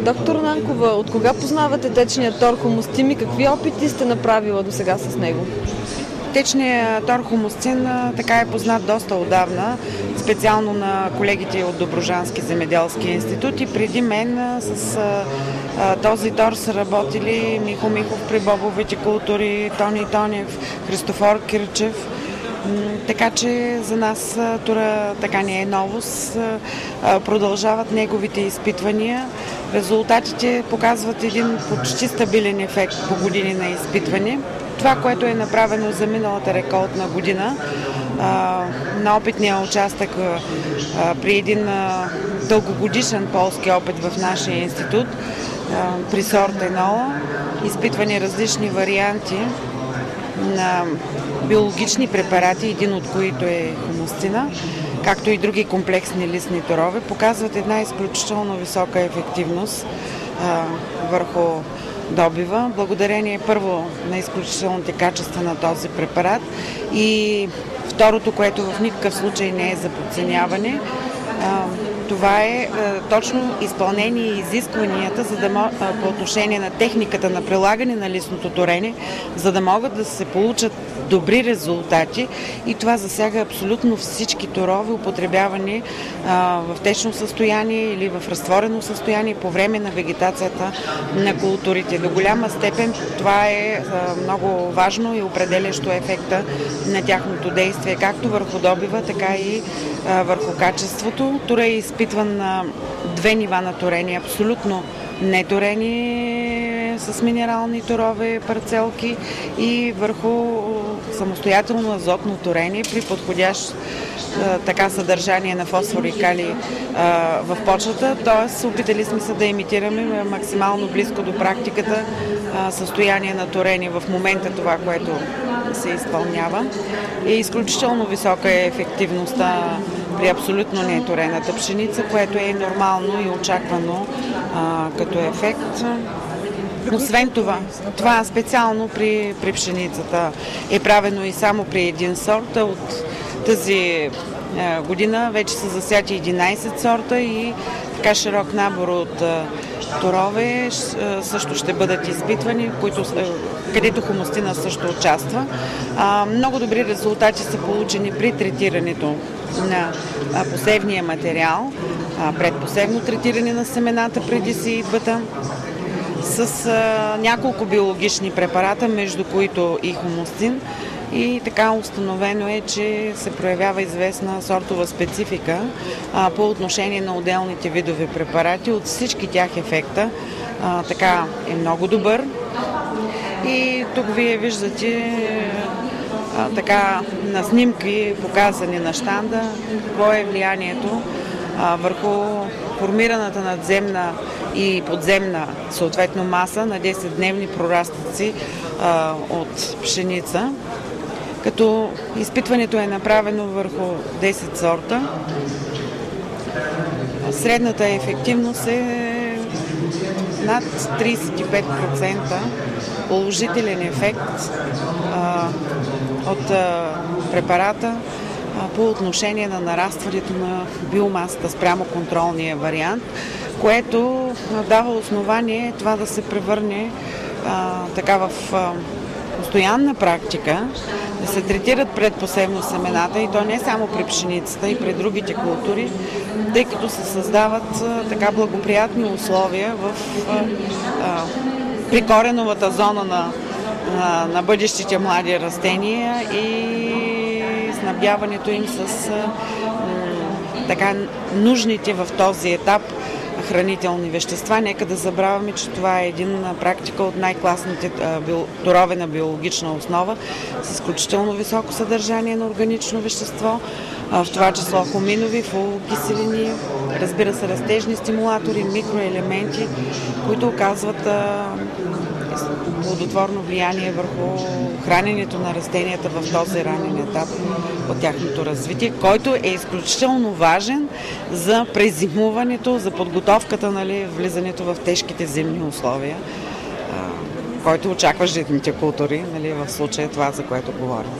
Доктор Нанкова, от кога познавате течния тор хумустин и какви опити сте направила до сега с него? Течният тор хумустин така е познат доста отдавна, специално на колегите от Добруджански земеделски институт, и преди мен с този тор са работили Михо Михов при бобовите култури, Тони Тонев, Христофор Кирчев. Така че за нас тора така не е новост. Продължават неговите изпитвания. Резултатите показват един почти стабилен ефект по години на изпитване. Това, което е направено за миналата реколтна година, на опитния участък при един дългогодишен полски опит в нашия институт, при сорт енола, изпитвани различни варианти на биологични препарати, един от които е хумустина, както и други комплексни листни торове, показват една изключително висока ефективност върху добива, благодарение първо на изключителните качества на този препарат и второто, което в никакъв случай не е за подценяване, това е точно изпълнение и изискванията по отношение на техниката на прилагане на листното торене, за да могат да се получат добри резултати, и това засяга абсолютно всички торове, употребявани в течно състояние или в разтворено състояние по време на вегетацията на културите. До голяма степен това е много важно и определящо ефекта на тяхното действие, както върху добива, така и върху качеството. Тора е изпитван на две нива на торение, абсолютно неторени с минерални торове парцелки и върху самостоятелно азотно торение при подходящ така съдържание на фосфор и калий в почвата. Т.е. опитали сме се да имитираме максимално близко до практиката състояние на торение в момента, това, което се изпълнява. И изключително висока е ефективността при абсолютно неторената пшеница, което е нормално и очаквано като ефект. Освен това специално при пшеницата е правено и само при един сорт. От тази година вече са засяти 11 сорта и така широк набор от торове също ще бъдат изпитвани, където хумустина също участва. Много добри резултати са получени при третирането на посевния материал, предпосевно третиране на семената преди сеитбата с няколко биологични препарата, между които и хумустин. И така установено е, че се проявява известна сортова специфика по отношение на отделните видове препарати. От всички тях ефекта така е много добър. И тук вие виждате така на снимки, показани на щанда, какво е влиянието върху формираната надземна и подземна съответно маса на 10-дневни прорастъци от пшеница. Като изпитването е направено върху 10 сорта. Средната ефективност е над 35% положителен ефект от препарата по отношение на нарастването на биомасата спрямо контролния вариант, което дава основание това да се превърне така в постоянна практика, да се третират предпосевно семената, и то не само при пшеницата, и при другите култури, тъй като се създават така благоприятни условия при кореновата зона на бъдещите млади растения и снабдяването им с така нужните в този етап хранителни вещества. Нека да забравяме, че това е една практика от най-класните торове на биологична основа с изключително високо съдържание на органично вещество, в това число хуминови, фолокиселини, разбира се, растежни стимулатори, микроелементи, които оказват плодотворно влияние върху храненето на растенията в този ранен етап от тяхното развитие, който е изключително важен за презимуването, за подготовката, влизането в тежките зимни условия, който очаква житните култури, в случая това, за което говорим.